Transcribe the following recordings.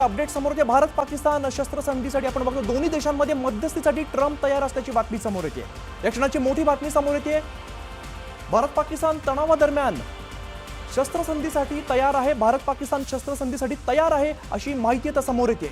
Update समोर येते। भारत पाकिस्तान शस्त्रसंधीसाठी आपण बघतो दोन्ही देशांमध्ये मध्यस्थीसाठी ट्रम्प तयार असल्याची बातमी समोर येते। या क्षणाची मोठी बातमी समोर येते। भारत पाकिस्तान तणावादरम्यान शस्त्रसंधीसाठी तयार आहे। भारत पाकिस्तान शस्त्रसंधीसाठी तयार आहे अशी माहिती आता समोर येते।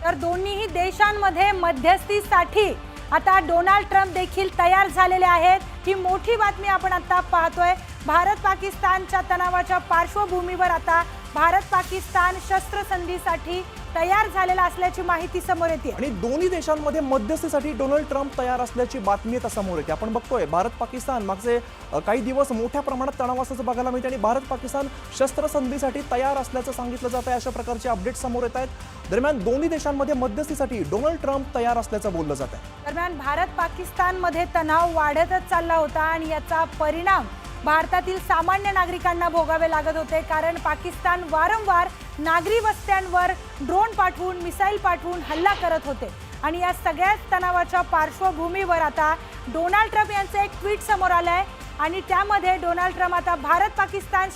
तर दोन्ही देशांमध्ये मध्यस्थीसाठी आता डोनाल्ड ट्रम्प देखील तयार झालेले आहेत। ही मोठी बातमी आपण आता पाहतोय। भारत पाकिस्तानच्या तणावाच्या पार्श्वभूमीवर आता भारत पाकिस्तान शस्त्रसंधीसाठी तयार झालेला असल्याची माहिती समोर येते आणि दोन्ही देशांमध्ये मध्यस्थीसाठी डोनाल्ड ट्रम्प तयार असल्याची बातमी आता समोर येते। आपण बघतोय भारत पाकिस्तान मागचे काही दिवस मोठ्या प्रमाणात तणाव असल्याचं बघायला मिळते आणि भारत पाकिस्तान शस्त्रसंधीसाठी तयार असल्याचं सांगितलं जात आहे। अशा प्रकारचे अपडेट समोर येत आहेत। दरम्यान दोन्ही देशांमध्ये मध्यस्थीसाठी डोनाल्ड ट्रम्प तयार असल्याचं बोललं जात आहे। दरम्यान भारत पाकिस्तानमध्ये तणाव वाढतच चालला होता आणि याचा परिणाम भारतातील सामान्य नागरिकांना भोगावे लागत होते, कारण पाकिस्तान वारंवार नागरी वस्त्यांवर ड्रोन पाठवून मिसाईल पाठवून हल्ला करत होते। आणि या सगळ्याच तणावाच्या पार्श्वभूमीवर आता डोनाल्ड ट्रम्प यांचे एक ट्विट समोर आलंय आणि त्यामध्ये डोनाल्ड ट्रम्प आता भारत पाकिस्तान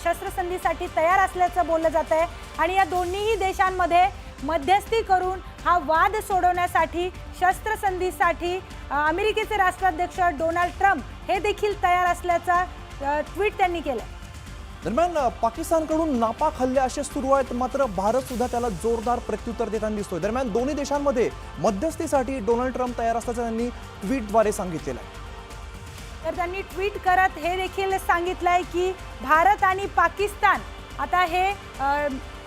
शस्त्रसंधीसाठी तयार असल्याचं बोललं जात आहे आणि या दोन्ही देशांमध्ये मध्यस्थी करून हा वाद सोडवण्यासाठी शस्त्रसंधीसाठी अमेरिकेचे राष्ट्राध्यक्ष डोनाल्ड ट्रम्प हे देखील तयार असल्याचा ट्विट त्यांनी केलं। दरम्यान पाकिस्तानकडून नापाक हल्ले असे सुरू आहेत, मात्र भारत सुद्धा त्याला जोरदार प्रत्युत्तर देताना दिसतोय। दरम्यान दोन्ही देशांमध्ये मध्यस्थीसाठी डोनाल्ड ट्रम्प तयार असल्याचं त्यांनी ट्विटद्वारे सांगितलेलं आहे। तर त्यांनी ट्विट करत हे देखील सांगितलंय की भारत आणि पाकिस्तान आता हे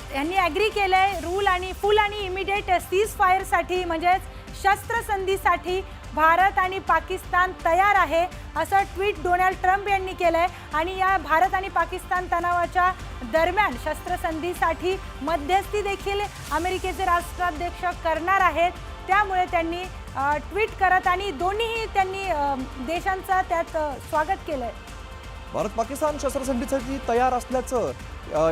यांनी ॲग्री केलंय रूल आणि फुल आणि इमिडिएट सीज फायरसाठी म्हणजेच शस्त्रसंधीसाठी भारत आणि पाकिस्तान तयार आहे असं ट्विट डोनाल्ड ट्रम्प यांनी केलंय। आणि या भारत आणि पाकिस्तान तणावाच्या दरम्यान शस्त्रसंधीसाठी मध्यस्थी देखील अमेरिकेचे राष्ट्राध्यक्ष करणार आहेत। त्यामुळे त्यांनी ट्विट करत आणि दोन्ही त्यांनी देशांचं त्यात स्वागत केलंय। भारत पाकिस्तान शस्त्रसंधीसाठी तयार असल्याचं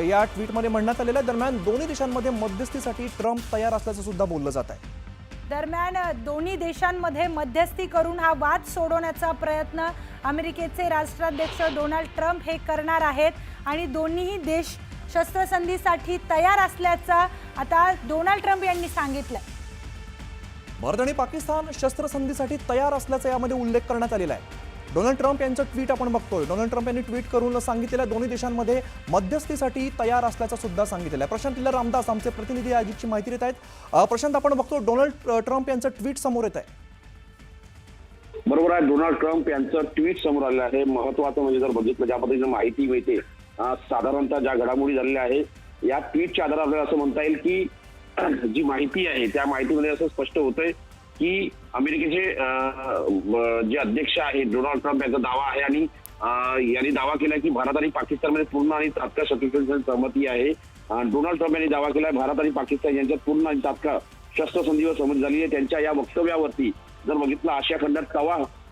या ट्विटमध्ये म्हणण्यात आलेलं आहे। दरम्यान दोन्ही देशांमध्ये मध्यस्थीसाठी ट्रम्प तयार असल्याचं सुद्धा बोललं जात आहे। दरम्यान दोन्ही देशांमध्ये मध्यस्थी करून हा वाद सोडवण्याचा प्रयत्न अमेरिकेचे राष्ट्राध्यक्ष डोनाल्ड ट्रम्प हे करणार आहेत आणि दोन्ही देश शस्त्रसंधीसाठी तयार असल्याचं आता डोनाल्ड ट्रम्प यांनी सांगितलं। भारत आणि पाकिस्तान शस्त्रसंधीसाठी तयार असल्याचा यामध्ये उल्लेख करण्यात आलेला आहे। डोनाल्ड ट्रम्प यांचं ट्विट आपण बघतोय। डोनाल्ड ट्रम्प यांनी ट्विट करून सांगितलेलं दोन्ही देशांमध्ये मध्यस्थीसाठी तयार असल्याचं सुद्धा सांगितलेलं आहे। प्रशांत लीला रामदास आमचे प्रतिनिधी आजची माहिती देत आहेत। प्रशांत, आपण बघतो डोनाल्ड ट्रम्प यांचं ट्विट समोर येत आहे। बरोबर आहे, डोनाल्ड ट्रम्प यांचं ट्विट समोर आलेलं आहे। महत्वाचं म्हणजे जर बघितलं ज्या पद्धतीने माहिती मिळते, साधारणतः ज्या घडामोडी झालेल्या आहेत या ट्विटच्या आधारे आपल्याला असं म्हणता येईल की जी माहिती आहे त्या माहितीमध्ये असं स्पष्ट होतंय की अमेरिकेचे जे अध्यक्ष आहेत डोनाल्ड ट्रम्प यांचा दावा आहे आणि यांनी दावा केला की भारत आणि पाकिस्तानमध्ये पूर्ण आणि तात्काळ शस्त्रसंधीची सहमती आहे। डोनाल्ड ट्रम्प यांनी दावा केलाय भारत आणि पाकिस्तान यांच्यात पूर्ण आणि तात्काळ शस्त्रसंधीवर सहमती झाली आहे। त्यांच्या या वक्तव्यावरती जर बघितलं आशिया खंडात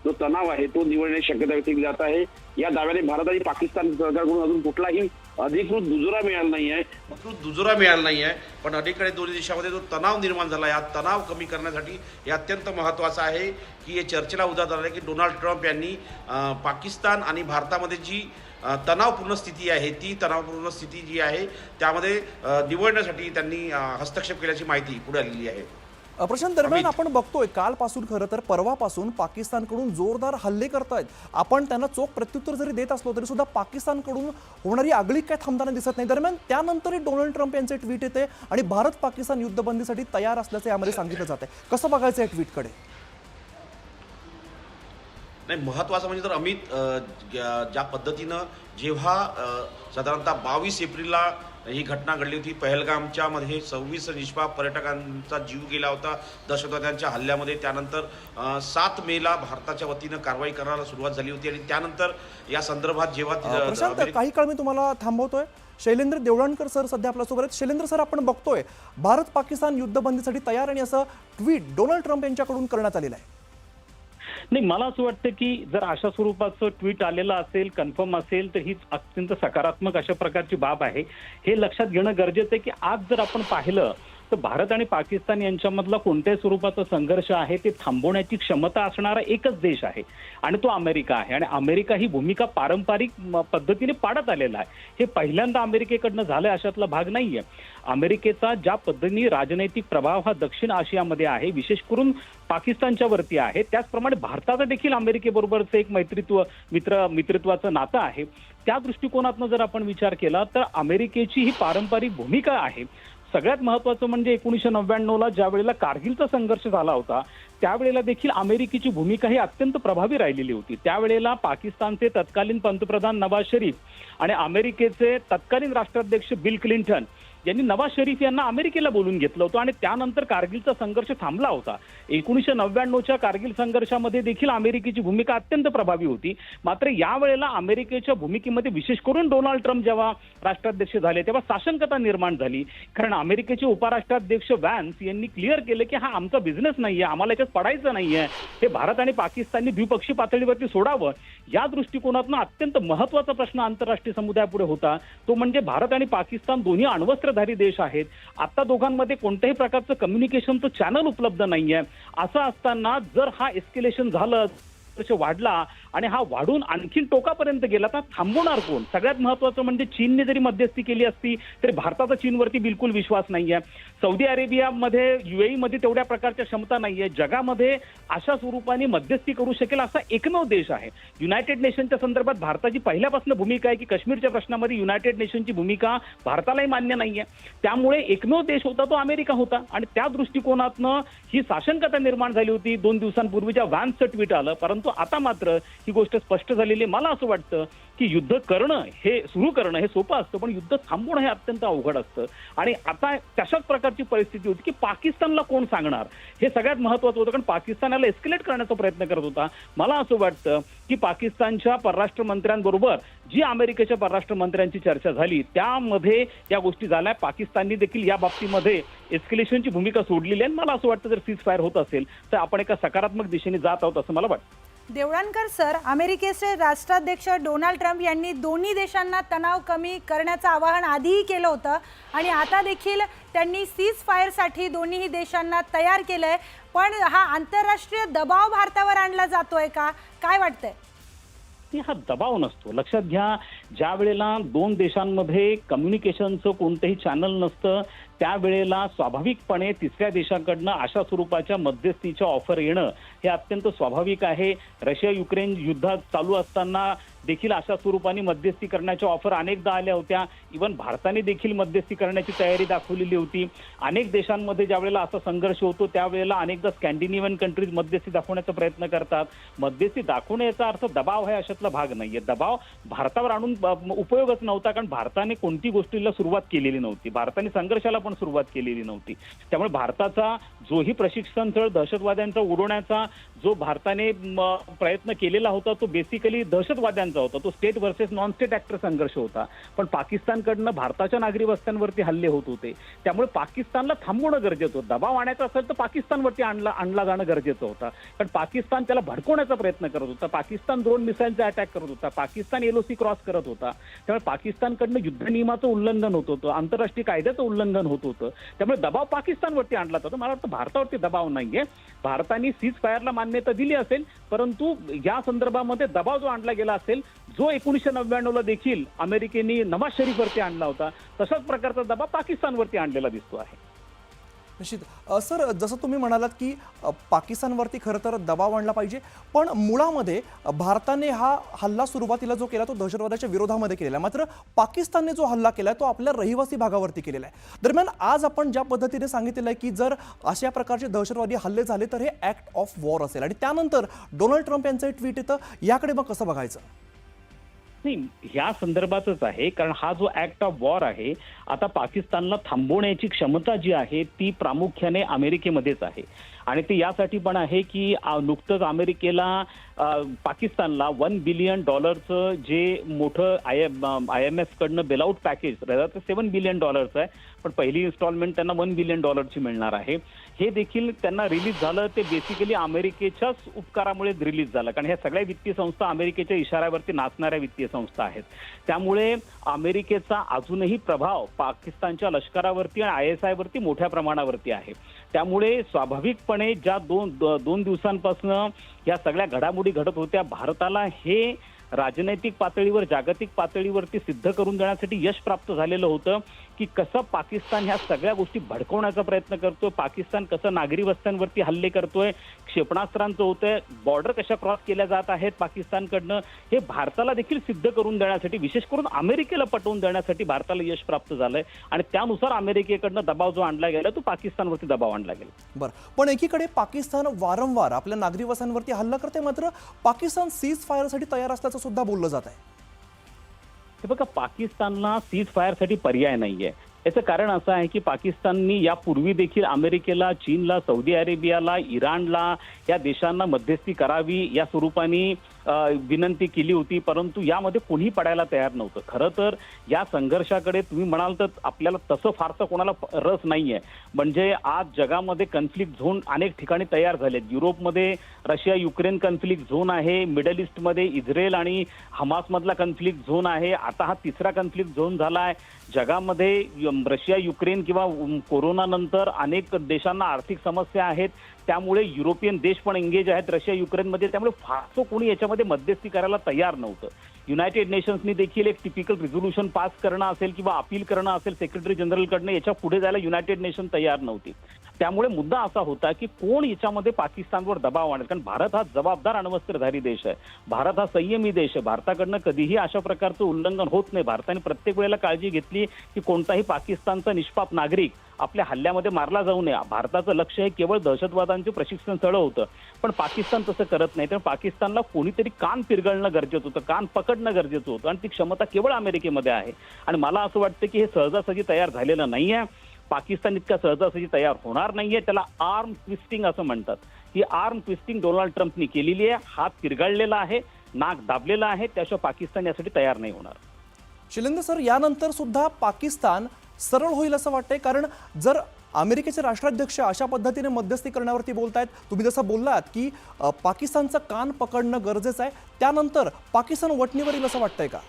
जो तणाव आहे तो निवळण्याची शक्यता व्यक्त केली जात आहे। या दाव्याने भारत आणि पाकिस्तान सरकारकडून अजून कुठलाही अधिकृत दुजोरा मिळाला नाही आहे, पण अलीकडे दोन्ही देशामध्ये जो तणाव निर्माण झाला या तणाव कमी करण्यासाठी हे अत्यंत महत्त्वाचं आहे की हे चर्चेला उधार झालं की डोनाल्ड ट्रम्प यांनी पाकिस्तान आणि भारतामध्ये जी तणावपूर्ण स्थिती आहे ती तणावपूर्ण स्थिती जी आहे त्यामध्ये निवडण्यासाठी त्यांनी हस्तक्षेप केल्याची माहिती पुढे आलेली आहे। प्रशांत, दरम्यान आपण बघतोय कालपासून खरं तर परवापासून पाकिस्तानकडून जोरदार हल्ले करतायत। आपण त्यांना चोख प्रत्युत्तर जरी देत असलो तरी सुद्धा पाकिस्तानकडून होणारी आगळीक काय थांबताना दिसत नाही। दरम्यान त्यानंतरही डोनाल्ड ट्रम्प यांचे ट्विट येते आणि भारत पाकिस्तान युद्धबंदीसाठी तयार असल्याचं यामध्ये सांगितलं जात आहे। कसं बघायचं या ट्विटकडे? नाही, महत्त्वाचं म्हणजे तर अमित, ज्या पद्धतीनं जेव्हा साधारणतः 22 एप्रिलला ही घटना घडली होती, पहलगामच्या मध्ये 26 निष्पाप पर्यटकांचा जीव गेला होता दहशतवाद्यांच्या हल्ल्यामध्ये। त्यानंतर 7 मेला भारताच्या वतीनं कारवाई करायला सुरुवात झाली होती आणि त्यानंतर या संदर्भात जेव्हा प्रशांत, काही काळ मी तुम्हाला थांबवतोय। शैलेंद्र देवळणकर सर सध्या आपल्यासोबत आहेत। शैलेंद्र सर, आपण बघतोय भारत पाकिस्तान युद्धबंदीसाठी तयार आणि असं ट्विट डोनाल्ड ट्रम्प यांच्याकडून करण्यात आलेलं आहे। नाही, मला असं वाटतं की जर अशा स्वरूपाचं ट्विट आलेलं असेल, कन्फर्म असेल, तर हीच अत्यंत सकारात्मक अशा प्रकारची बाब आहे। हे लक्षात घेणं गरजेचं आहे की आज जर आपण पाहिलं तर भारत आणि पाकिस्तान यांच्यामधला कोणत्याही स्वरूपाचा संघर्ष आहे ते थांबवण्याची क्षमता असणारा एकच देश आहे आणि तो अमेरिका आहे. आणि अमेरिका ही भूमिका पारंपरिक पद्धतीने पाडत आलेला आहे. हे पहिल्यांदा अमेरिकेकडनं झालं अशातला भाग नाहीये. अमेरिकेचा ज्या पद्धतीने राजनैतिक प्रभाव हा दक्षिण आशियामध्ये आहे, विशेष करून पाकिस्तानच्या वरती आहे, त्याचप्रमाणे भारताचं देखील अमेरिकेबरोबरचं एक मित्रत्वाचं नातं आहे. त्या दृष्टिकोनातनं जर आपण विचार केला तर अमेरिकेची ही पारंपरिक भूमिका आहे. सगळ्यात महत्वाचं म्हणजे 1999ला ज्या वेळेला कारगिलचा संघर्ष झाला होता त्यावेळेला देखील अमेरिकेची भूमिका ही अत्यंत प्रभावी राहिलेली होती. त्यावेळेला पाकिस्तानचे तत्कालीन पंतप्रधान नवाज शरीफ आणि अमेरिकेचे तत्कालीन राष्ट्राध्यक्ष बिल क्लिंटन यांनी नवाज शरीफ यांना अमेरिकेला बोलून घेतलं होतं आणि त्यानंतर कारगिलचा संघर्ष थांबला होता. 1999च्या कारगिल संघर्षामध्ये देखील अमेरिकेची भूमिका अत्यंत प्रभावी होती. मात्र यावेळेला अमेरिकेच्या भूमिकेमध्ये विशेष करून डोनाल्ड ट्रम्प जेव्हा राष्ट्राध्यक्ष झाले तेव्हा साशंकता निर्माण झाली. कारण अमेरिकेचे उपराष्ट्राध्यक्ष व्हॅन्स यांनी क्लिअर केलं की हा आमचा बिझनेस नाहीये, आम्हाला याच्यात पडायचं नाहीये, हे भारत आणि पाकिस्तानने द्विपक्षीय पातळीवरती सोडावं. या दृष्टिकोनातून अत्यंत महत्वाचा प्रश्न आंतरराष्ट्रीय समुदायापुढे होता तो म्हणजे भारत आणि पाकिस्तान दोन्ही अण्वस्त्रधारी देश आहेत. आता दोघांमध्ये कोणत्याही प्रकारचं कम्युनिकेशनचं चॅनल उपलब्ध नाहीये. असं असताना जर हा एस्केलेशन झालं, वाढला आणि हा वाढून आणखीन टोकापर्यंत गेला तर थांबवणार कोण? सगळ्यात महत्वाचं म्हणजे चीनने जरी मध्यस्थी केली असती तरी भारताचा चीनवरती बिलकुल विश्वास नाहीये. सौदी अरेबियामध्ये UAE तेवढ्या प्रकारच्या क्षमता नाहीये. जगामध्ये अशा स्वरूपाने मध्यस्थी करू शकेल असा एकमेव देश आहे. युनायटेड नेशनच्या संदर्भात भारताची पहिल्यापासून भूमिका आहे की काश्मीरच्या प्रश्नामध्ये युनायटेड नेशनची भूमिका भारतालाही मान्य नाहीये. त्यामुळे एकमेव देश होता तो अमेरिका होता आणि त्या दृष्टिकोनातनं ही साशंकता निर्माण झाली होती. 2 दिवसांपूर्वीच्या व्हॅन्सचं ट्विट आलं. परंतु आता मात्र ही गोष्ट स्पष्ट झालेली. मला असं वाटतं की युद्ध करणं हे सुरू करणं हे सोपं असतं पण युद्ध थांबवणं हे अत्यंत अवघड असतं. आणि आता तशाच प्रकारची परिस्थिती होती की पाकिस्तानला कोण सांगणार हे सगळ्यात महत्वाचं होतं. कारण पाकिस्तान याला एस्केलेट करण्याचा प्रयत्न करत होता. मला असं वाटतं की पाकिस्तानच्या परराष्ट्र मंत्र्यांबरोबर जी अमेरिकेच्या परराष्ट्र मंत्र्यांची चर्चा झाली त्यामध्ये या गोष्टी झाल्या. पाकिस्तानने देखील या बाबतीमध्ये एस्केलेशनची भूमिका सोडलेली आहे. मला असं वाटतं जर सीज फायर होत असेल तर आपण एका सकारात्मक दिशेने जात आहोत असं मला वाटतं. देवळणकर सर, अमेरिकेचे राष्ट्राध्यक्ष डोनाल्ड ट्रम्प यांनी दोन्ही देशांना तणाव कमी करण्याचं आवाहन आधीही केलं होतं आणि आता देखील त्यांनी सीज फायरसाठी दोन्ही देशांना तयार केलंय. पण हा आंतरराष्ट्रीय दबाव भारतावर आणला जातोय का? काय वाटतंय? हा दबाव नसतो. लक्षात घ्या, ज्या वेळेला 2 देशांमध्ये कम्युनिकेशनचं कोणतंही चॅनल नसतं त्यावेळेला स्वाभाविकपणे तिसऱ्या देशाकडनं अशा स्वरूपाच्या मध्यस्थीच्या ऑफर येणं हे अत्यंत स्वाभाविक आहे. रशिया युक्रेन युद्धात चालू असताना देखील अशा स्वरूपाने मध्यस्थी करण्याच्या ऑफर अनेकदा आल्या होत्या. इव्हन भारताने देखील मध्यस्थी करण्याची तयारी दाखवलेली होती. अनेक देशांमध्ये ज्या वेळेला असा संघर्ष होतो त्यावेळेला अनेकदा स्कॅन्डिनेव्हियन कंट्रीज मध्यस्थी दाखवण्याचा प्रयत्न करतात. मध्यस्थी दाखवण्याचा अर्थ दबाव आहे अशातला भाग नाहीये. दबाव भारतावर आणून उपयोगच नव्हता कारण भारताने कोणती गोष्टीला सुरुवात केलेली नव्हती. भारताने संघर्षाला पण सुरुवात केलेली नव्हती. त्यामुळे भारताचा जोही प्रशिक्षण स्थळ दहशतवाद्यांचा उडवण्याचा जो भारताने प्रयत्न केलेला होता तो बेसिकली दहशतवाद्यांचा होता. तो state versus non state actor संघर्ष होता. पण पाकिस्तानकडनं भारताच्या नागरी वस्त्यांवरती हल्ले होत होते. त्यामुळे पाकिस्तानला थांबवणं गरजेचं होतं. दबाव आणायचा असेल तर पाकिस्तानवरती आणला जाणं गरजेचं होतं. कारण पाकिस्तान त्याला भडकवण्याचा प्रयत्न करत होता. पाकिस्तान ड्रोन मिसाईलचा अटॅक करत होता. पाकिस्तान LOC क्रॉस करत होता. त्यामुळे पाकिस्तानकडनं युद्ध नियमाचं उल्लंघन होत होतं. आंतरराष्ट्रीय कायद्याचं उल्लंघन होत होतं. त्यामुळे दबाव पाकिस्तानवरती आणला जातो. मला वाटतं भारतावरती दबाव नाहीये. भारताने सीज फायरला मान्यता दिली असेल परंतु या संदर्भामध्ये दबाव जो आणला गेला असेल जो 1999ला देखील अमेरिकेने नवाज शरीफवरती आणला होता तशाच प्रकारचा दबाव पाकिस्तानवरती आणलेला दिसतो आहे. निश्चित. सर, जसं तुम्ही म्हणालात की पाकिस्तानवरती खरं तर दबाव आणला पाहिजे पण मुळामध्ये भारताने हा हल्ला सुरुवातीला जो केला तो दहशतवादाच्या विरोधामध्ये केलेला आहे. मात्र पाकिस्तानने जो हल्ला केला तो आपल्या रहिवासी भागावरती केलेला आहे. दरम्यान आज आपण ज्या पद्धतीने सांगितलेलं आहे की जर अशा प्रकारचे दहशतवादी हल्ले झाले तर हे ॲक्ट ऑफ वॉर असेल आणि त्यानंतर डोनाल्ड ट्रम्प यांचं ट्विट येतं, याकडे मग कसं बघायचं? नाही, ह्या संदर्भातच आहे कारण हा जो ऍक्ट ऑफ वॉर आहे आता पाकिस्तानला थांबवण्याची क्षमता जी आहे ती प्रामुख्याने अमेरिकेमध्येच आहे. आणि ते यासाठी पण आहे की नुकतंच अमेरिकेला पाकिस्तानला $1 बिलियन जे मोठं IMF कडनं बेलआउट पॅकेज 7 बिलियन आहे पण पहिली इन्स्टॉलमेंट त्यांना $1 बिलियन मिळणार आहे. हे देखील त्यांना रिलीज झालं ते बेसिकली अमेरिकेच्याच उपकारामुळे रिलीज झालं कारण ह्या सगळ्या वित्तीय संस्था अमेरिकेच्या इशाऱ्यावरती नाचणाऱ्या वित्तीय संस्था आहेत. त्यामुळे अमेरिकेचा अजूनही प्रभाव पाकिस्तानच्या लष्करावरती आणि ISI वरती मोठ्या प्रमाणावरती आहे. त्यामुळे स्वाभाविकपणे ज्या दोन दिवसांपासून या सगळ्या घडामोडी घडत होत्या, भारताला हे राजनैतिक पातळीवर, जागतिक पातळीवरती सिद्ध करून देण्यासाठी यश प्राप्त झालेलं होतं की कसं पाकिस्तान ह्या सगळ्या गोष्टी भडकवण्याचा प्रयत्न करतोय, पाकिस्तान कसं नागरी वस्त्यांवरती हल्ले करतोय, क्षेपणास्त्रांचं होतंय, बॉर्डर कशा क्रॉस केल्या जात आहेत पाकिस्तानकडनं, हे भारताला देखील सिद्ध करून देण्यासाठी, विशेष करून अमेरिकेला पटवून देण्यासाठी भारताला यश प्राप्त झालंय. आणि त्यानुसार अमेरिकेकडनं दबाव जो आणला गेला तो पाकिस्तानवरती दबाव आणला गेला. बरं, पण एकीकडे पाकिस्तान वारंवार आपल्या नागरी वसाहतींवरती हल्ला करते, मात्र पाकिस्तान सीज फायरसाठी तयार असल्याचं सुद्धा बोललं जात आहे. हे बघा, पाकिस्तानला सीज फायरसाठी पर्याय नाहीये. याचं कारण असं आहे की पाकिस्ताननी यापूर्वी देखील अमेरिकेला, चीनला, सौदी अरेबियाला, इराणला या देशांना मध्यस्थी करावी या स्वरूपाने विनंती केली होती, परंतु यामध्ये कोणी पडायला तयार नव्हतं. खरं तर या संघर्षाकडे तुम्ही म्हणाल तर आपल्याला तसं फारसं कोणाला रस नाहीये. म्हणजे आज जगामध्ये कन्फ्लिक्ट झोन अनेक ठिकाणी तयार झालेत. युरोपमध्ये रशिया युक्रेन कन्फ्लिक्ट झोन आहे, मिडल ईस्टमध्ये इस्रायल आणि हमासमधला कन्फ्लिक्ट झोन आहे, आता हा तिसरा कन्फ्लिक्ट झोन झाला आहे. जगामध्ये रशिया युक्रेन किंवा कोरोना नंतर अनेक देशांना आर्थिक समस्या आहेत, त्यामुळे युरोपियन देश पण एंगेज आहेत रशिया युक्रेनमध्ये. त्यामुळे फारसं कोणी याच्यामध्ये मध्यस्थी करायला तयार नव्हतं. युनायटेड नेशन्सनी देखील एक टिपिकल रिझोल्युशन पास करणं असेल किंवा अपील करणं असेल सेक्रेटरी जनरलकडनं, याच्या पुढे जायला युनायटेड नेशन तयार नव्हती. त्यामुळे मुद्दा असा होता की कोण याच्यामध्ये पाकिस्तानवर दबाव आणेल, कारण भारत हा जबाबदार अण्वस्त्रधारी देश आहे, भारत हा संयमी देश आहे, भारताकडनं कधीही अशा प्रकारचं उल्लंघन होत नाही. भारताने प्रत्येक वेळेला काळजी घेतली की कोणताही पाकिस्तानचा निष्पाप नागरिक आपल्या हल्ल्यामध्ये मारला जाऊ नये. भारताचं लक्ष हे केवळ दहशतवादांचे प्रशिक्षण स्थळ होतं, पण पाकिस्तान तसं करत नाही. तर पाकिस्तानला कोणीतरी कान पिरगळणं गरजेचं होतं, कान पकडणं गरजेचं होतं, आणि ती क्षमता केवळ अमेरिकेमध्ये आहे. आणि मला असं वाटतं की हे सहजासहजी तयार झालेलं नाहीये. पाकिस्तान इतका सहजासहजी तयार होणार नाहीये. त्याला आर्म ट्विस्टिंग असं म्हणतात. ही आर्म ट्विस्टिंग डोनाल्ड ट्रम्पनी केलेली आहे. हात पिरगाळलेला आहे, नाक दाबलेला आहे, त्याशिवाय पाकिस्तान यासाठी तयार नाही होणार. शिलेंद्र सर, यानंतर सुद्धा पाकिस्तान सरळ होईल असं वाटतंय, कारण जर अमेरिकेचे राष्ट्राध्यक्ष अशा पद्धतीने मध्यस्थी करण्यावरती बोलतायत, तुम्ही जसं बोललात की पाकिस्तानचं कान पकडणं गरजेचं आहे, त्यानंतर पाकिस्तान वटणीवर येईल असं वाटतंय का?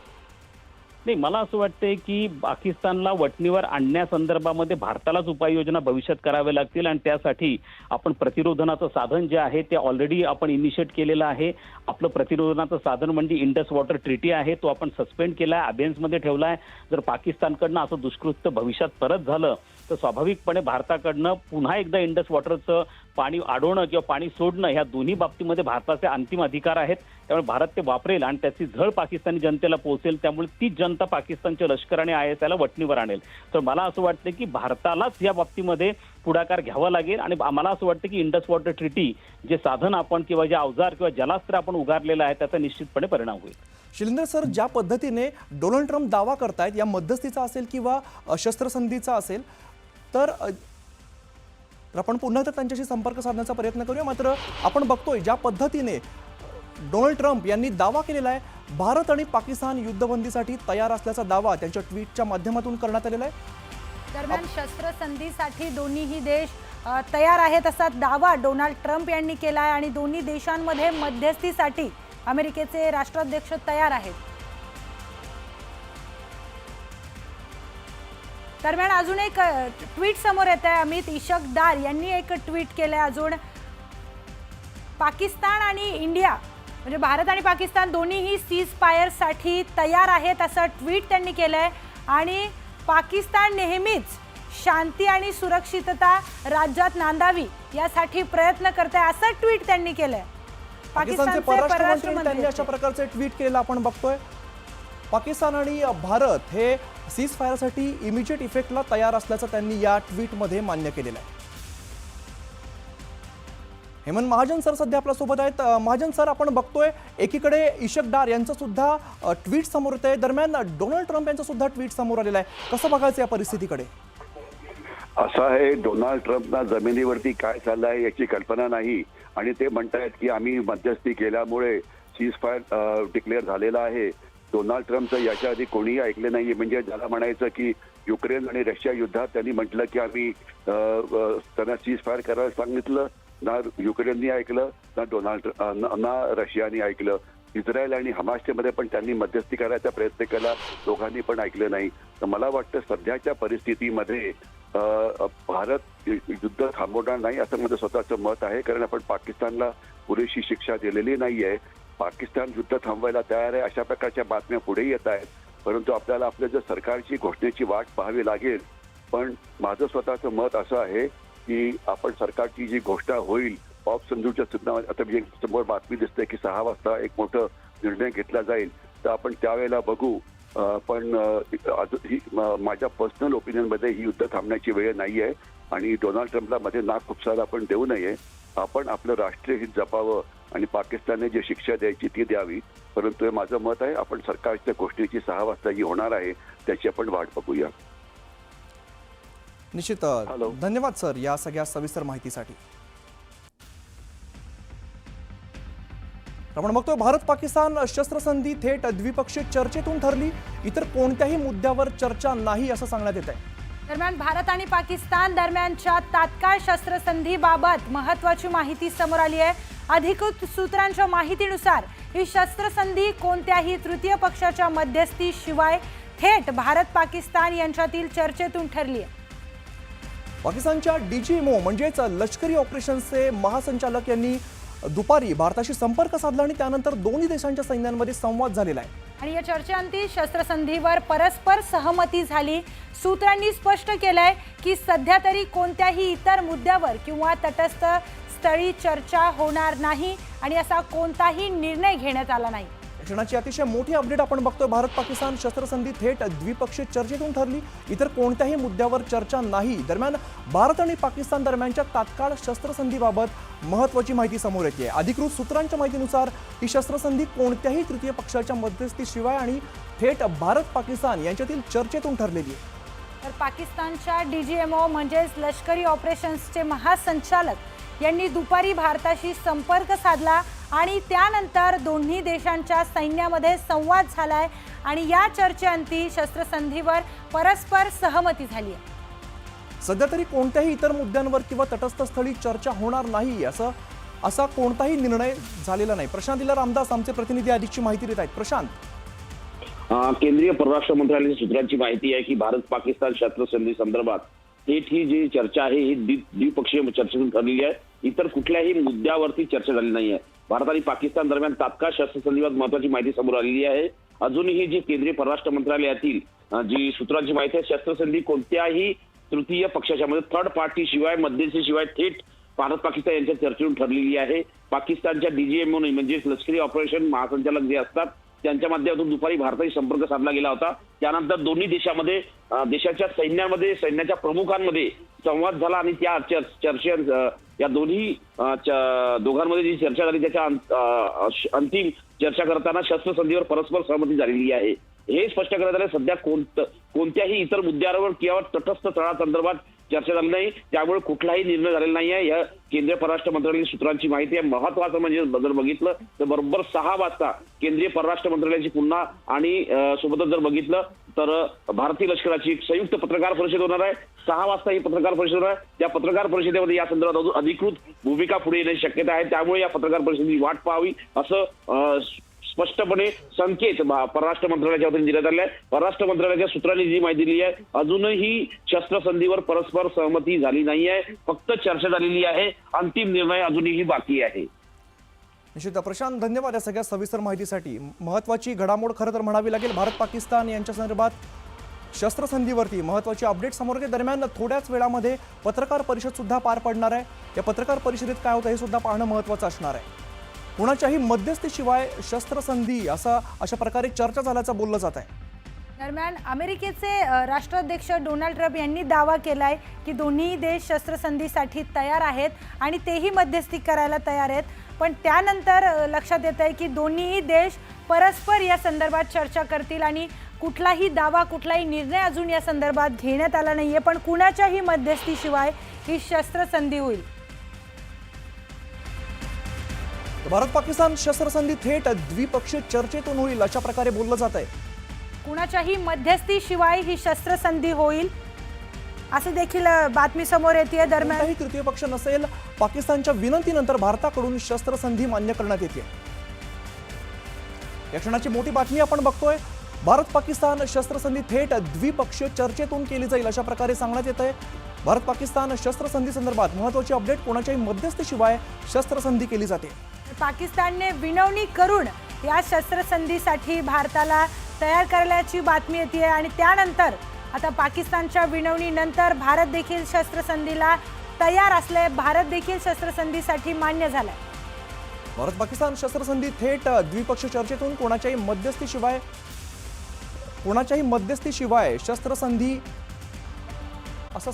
नाही, मला असं वाटतंय की पाकिस्तानला वटणीवर आणण्यासंदर्भामध्ये भारतालाच उपाययोजना भविष्यात कराव्या लागतील, आणि त्यासाठी आपण प्रतिरोधनाचं साधन जे आहे ते ऑलरेडी आपण इनिशिएट केलेलं आहे. आपलं प्रतिरोधनाचं साधन म्हणजे इंडस वॉटर ट्रीटी आहे, तो आपण सस्पेंड केला आहे, अबेन्समध्ये ठेवला आहे. जर पाकिस्तानकडनं असं दुष्कृत्य भविष्यात परत झालं तर स्वाभाविकपणे भारताकडनं पुन्हा एकदा इंडस वॉटरचं पाणी अडवणं किंवा पाणी सोडणं ह्या दोन्ही बाबतीमध्ये भारताचे अंतिम अधिकार आहेत. त्यामुळे भारत ते वापरेल आणि त्याची झळ पाकिस्तानी जनतेला पोहोचेल. त्यामुळे तीच जनता पाकिस्तानच्या लष्कर आणि ISIला वटणीवर आणेल. तर मला असं वाटतं की भारतालाच या बाबतीमध्ये पुढाकार घ्यावा लागेल, आणि मला असं वाटतं की इंडस वॉटर ट्रीटी जे साधन आपण किंवा जे अवजार किंवा जलास्त्र आपण उगारलेलं आहे त्याचा निश्चितपणे परिणाम होईल. शिलेंद्र सर, ज्या पद्धतीने डोनाल्ड ट्रम्प दावा करतायत, या मध्यस्थीचा असेल किंवा शस्त्रसंधीचा असेल, तर आपण पुन्हा तर त्यांच्याशी संपर्क साधण्याचा प्रयत्न करूया. मात्र आपण बघतोय ज्या पद्धतीने डोनाल्ड ट्रम्प यांनी दावा केलेला आहे, भारत आणि पाकिस्तान युद्धबंदीसाठी तयार असल्याचा दावा त्यांच्या ट्विटच्या माध्यमातून करण्यात आलेला आहे. दरम्यान शस्त्रसंधीसाठी दोन्हीही देश तयार आहेत असा दावा डोनाल्ड ट्रम्प यांनी केला आहे, आणि दोन्ही देशांमध्ये मध्यस्थीसाठी अमेरिकेचे राष्ट्राध्यक्ष तयार आहेत. दरम्यान अजून एक ट्विट समोर येत आहे. अमित इशकदार यांनी एक ट्विट केलंय. अजून पाकिस्तान आणि इंडिया म्हणजे भारत आणि पाकिस्तान दोन्हीही सीज फायरसाठी तयार आहेत असं ट्विट त्यांनी केलंय, आणि पाकिस्तान नेहमीच शांती आणि सुरक्षितता राज्यात नांदावी यासाठी प्रयत्न करते असं ट्विट त्यांनी केलंय. पाकिस्तानचे परराष्ट्र मंत्री त्यांनी अशा प्रकारचे ट्विट केलेलं आपण बघतोय. पाकिस्तान आणि भारत हे सीज फायरसाठी इमिजिएट इफेक्टला तयार असल्याचं त्यांनी या ट्विटमध्ये मान्य केलेलं आहे. हेमंत महाजन सर सध्या आपल्यासोबत आहेत. महाजन सर, आपण बघतोय एकीकडे इशकदार यांचं सुद्धा ट्विट समोर येत आहे, दरम्यान डोनाल्ड ट्रम्प यांचं सुद्धा ट्विट समोर आलेलं आहे. कसं बघायचं या परिस्थितीकडे? असं आहे, डोनाल्ड ट्रम्पना जमिनीवरती काय चाललं आहे याची कल्पना नाही, आणि ते म्हणतायत की आम्ही मध्यस्थी केल्यामुळे सीज फायर डिक्लेअर झालेला आहे. डोनाल्ड ट्रम्पचं याच्या आधी कोणीही ऐकलं नाहीये. म्हणजे ज्याला म्हणायचं की युक्रेन आणि रशिया युद्धात त्यांनी म्हटलं की आम्ही त्यांना सीज फायर करायला सांगितलं, ना युक्रेननी ऐकलं ना रशियानी ऐकलं. इस्रायल आणि हमासच्या मध्ये पण त्यांनी मध्यस्थी करायचा प्रयत्न केला, दोघांनी पण ऐकलं नाही. तर मला वाटतं सध्याच्या परिस्थितीमध्ये भारत युद्ध थांबवणार नाही असं माझं स्वतःचं मत आहे. कारण आपण पाकिस्तानला पुरेशी शिक्षा दिलेली नाहीये. पाकिस्तान युद्ध थांबवायला तयार आहे अशा प्रकारच्या बातम्या पुढे येत आहेत. परंतु आपल्याला आपल्या जर सरकारची घोषणेची वाट पाहावी लागेल. पण माझं स्वतःचं मत असं आहे की आपण सरकारची जी घोषणा होईल ऑफ संजूच्या आता मी समोर बातमी दिसते की 6 वाजता एक मोठं निर्णय घेतला जाईल, तर आपण त्यावेळेला बघू. पण माझ्या पर्सनल ओपिनियनमध्ये ही युद्ध थांबण्याची वेळ नाही आहे आणि डोनाल्ड ट्रम्पला मध्ये नाक खुपसायला आपण देऊ नये. आपण आपलं राष्ट्रीय हित जपावं आणि पाकिस्तानने जी शिक्षा द्यायची ती द्यावी. परंतु हे माझं मत आहे, आपण सरकारच्या घोषणेची 6 वाजता जी होणार आहे त्याची आपण वाट बघूया. निश्चित धन्यवाद सर या सगळ्या सविस्तर माहितीसाठी. आपण बघतोय भारत पाकिस्तान शस्त्रसंधी थेट द्विपक्षीय चर्चेतून ठरली, इतर कोणत्याही मुद्द्यावर चर्चा नाही असं सांगण्यात येत आहे. दरम्यान भारत आणि पाकिस्तान दरम्यानच्या तात्काळ शस्त्रसंधीबाबत महत्त्वाची माहिती समोर आली आहे. अधिकृत सूत्रांच्या माहितीनुसार ही शस्त्रसंधी कोणत्याही तृतीय पक्षाच्या मध्यस्थीशिवाय थेट भारत पाकिस्तान यांच्यातील चर्चेतून ठरली आहे. पाकिस्तानच्या DGMO म्हणजेच लष्करी ऑपरेशन्सचे महासंचालक यांनी दुपारी भारताशी संपर्क साधला आणि त्यानंतर दोन्ही देशांच्या सैन्यांमध्ये संवाद झालेला आहे. आणि या चर्चेअंती शस्त्रसंधीवर परस्पर सहमती झाली. सूत्रांनी स्पष्ट केलंय की सध्या तरी कोणत्याही इतर मुद्द्यावर किंवा तटस्थ स्थळी चर्चा होणार नाही आणि असा कोणताही निर्णय घेण्यात आला नाही. क्षणाची अतिशय मोठी अपडेट आपण बघतोय. भारत पाकिस्तान शस्त्रसंधी थेट द्विपक्षीय चर्चेतून ठरली, इतर कोणत्याही मुद्द्यावर चर्चा नाही. दरम्यान भारत आणि पाकिस्तान दरम्यानच्या तात्काळ शस्त्रसंधीबाबत महत्त्वाची माहिती समोर येते. अधिकृत सूत्रांच्या माहितीनुसार ही शस्त्रसंधी कोणत्याही तृतीय पक्षाच्या मध्यस्थीशिवाय आणि थेट भारत पाकिस्तान यांच्यातील चर्चेतून ठरलेली आहे. तर पाकिस्तानच्या DGMO म्हणजेच लष्करी ऑपरेशन्सचे महासंचालक यांनी दुपारी भारताशी संपर्क साधला आणि त्यानंतर दोन्ही देशांच्या सैन्यामध्ये संवाद झालाय आणि या चर्चेअंती शस्त्रसंधीवर परस्पर सहमती झाली आहे. सध्या तरी कोणत्याही इतर मुद्द्यांवर किंवा तटस्थ स्थळी चर्चा होणार नाही असा कोणताही निर्णय झालेला नाही. प्रशांत इला रामदास आमचे प्रतिनिधी अधिकची माहिती देत आहेत. प्रशांत, केंद्रीय परराष्ट्र मंत्रालयाच्या सूत्रांची माहिती आहे की भारत पाकिस्तान शस्त्रसंधी संदर्भात थेट ही जी चर्चा आहे ही द्विपक्षीय चर्चेतून ठरलेली आहे. इतर कुठल्याही मुद्द्यावरती चर्चा झाली नाही आहे. भारत आणि पाकिस्तान दरम्यान तात्काळ शस्त्रसंधीबाबत महत्वाची माहिती समोर आलेली आहे. अजूनही जी केंद्रीय परराष्ट्र मंत्रालयातील जी सूत्रांची माहिती आहे, शस्त्रसंधी कोणत्याही तृतीय पक्षाच्या मध्ये थर्ड पार्टी शिवाय मध्यस्थीशिवाय थेट भारत पाकिस्तान यांच्या चर्चेतून ठरलेली आहे. पाकिस्तानच्या DGMO म्हणजेच लष्करी ऑपरेशन महासंचालक जे असतात त्यांच्या माध्यमातून दुपारी भारताशी संपर्क साधला गेला होता. त्यानंतर दोन्ही देशामध्ये देशाच्या सैन्याच्या प्रमुखांमध्ये संवाद झाला आणि त्या चर्चेत या दोघांमध्ये जी चर्चा झाली त्याच्या अंतिम चर्चा करताना शस्त्रसंधीवर परस्पर सहमती झालेली आहे. हे स्पष्ट करण्यात आले सध्या कोणत्याही इतर मुद्द्यावर किंवा तटस्थ तळासंदर्भात चर्चा झाली नाही, त्यामुळे कुठलाही निर्णय झालेला नाही आहे. या केंद्रीय परराष्ट्र मंत्रालयाच्या सूत्रांची माहिती आहे. महत्वाचं म्हणजे जर बघितलं तर बरोबर 6 वाजता केंद्रीय परराष्ट्र मंत्रालयाची पुन्हा आणि सोबतच जर बघितलं तर भारतीय लष्कराची संयुक्त पत्रकार परिषद होणार आहे. 6 वाजता ही पत्रकार परिषद होणार आहे. त्या पत्रकार परिषदेमध्ये या संदर्भात अधिकृत भूमिका पुढे येण्याची शक्यता आहे. त्यामुळे या पत्रकार परिषदेची वाट पाहावी असं स्पष्टपणे संकेत परराष्ट्र मंत्रालयाच्या वतीने देण्यात आले आहे. परराष्ट्र मंत्रालयाच्या सूत्रांनी जी माहिती दिली आहे, अजूनही शस्त्रसंधीवर परस्पर सहमती झाली नाही आहे, फक्त चर्चा झालेली आहे. अंतिम निर्णय अजूनही बाकी आहे. निश्चित प्रशांत, धन्यवाद या सगळ्या सविस्तर माहितीसाठी. महत्त्वाची घडामोड खरं तर म्हणावी लागेल. भारत पाकिस्तान यांच्या संदर्भात शस्त्रसंधीवरती महत्त्वाची अपडेट समोर येते. दरम्यान थोड्याच वेळामध्ये पत्रकार परिषद सुद्धा पार पडणार आहे. या पत्रकार परिषदेत काय होतं हे सुद्धा पाहणं महत्त्वाचं असणार आहे. कुणाच्याही मध्यस्थीशिवाय शस्त्रसंधी अशा प्रकारे चर्चा झाल्याचं बोललं जात आहे. दरम्यान अमेरिकेचे राष्ट्राध्यक्ष डोनाल्ड ट्रम्प यांनी दावा केलाय की दोन्ही देश शस्त्रसंधीसाठी तयार आहेत आणि तेही मध्यस्थी करायला तयार आहेत. पण त्यानंतर लक्षात येत आहे की दोन्हीही देश परस्पर या संदर्भात चर्चा करतील आणि कुठलाही दावा कुठलाही निर्णय अजून या संदर्भात घेण्यात आला नाहीये. पण कुणाच्याही मध्यस्थीशिवाय ही शस्त्रसंधी होईल. भारत पाकिस्तान शस्त्रसंधी थेट द्विपक्षीय चर्चेतून होईल अशा प्रकारे बोललं जात आहे. कुणाच्याही मध्यस्थीशिवाय ही शस्त्रसंधी होईल असे देखील बातमी समोर येते. दरम्यान कोणताही तृतीय पक्ष नसेल. पाकिस्तानच्या विनंतीनंतर भारताकडून शस्त्रसंधी मान्य करण्यात येते. या क्षणाची मोठी बातमी आपण बघतोय. भारत पाकिस्तान शस्त्रसंधी थेट द्विपक्षीय चर्चेतून केली जाईल अशा प्रकारे सांगण्यात येत आहे. भारत पाकिस्तान शस्त्रसंधी संदर्भात महत्त्वाची अपडेट, कोणाच्याही मध्यस्थीशिवाय शस्त्रसंधी केली जाते. पाकिस्तानने विनवणी करून या शस्त्रसंधीसाठी भारताला तयार करण्याची बातमी येते आणि त्यानंतर आता पाकिस्तानच्या विनवणीनंतर भारत देखील शस्त्रसंधीला तयार असले. भारत देखील शस्त्रसंधीसाठी मान्य झालाय. भारत पाकिस्तान शस्त्रसंधी थेट द्विपक्षीय चर्चेतून कोणाच्याही मध्यस्थीशिवाय शस्त्रसंधी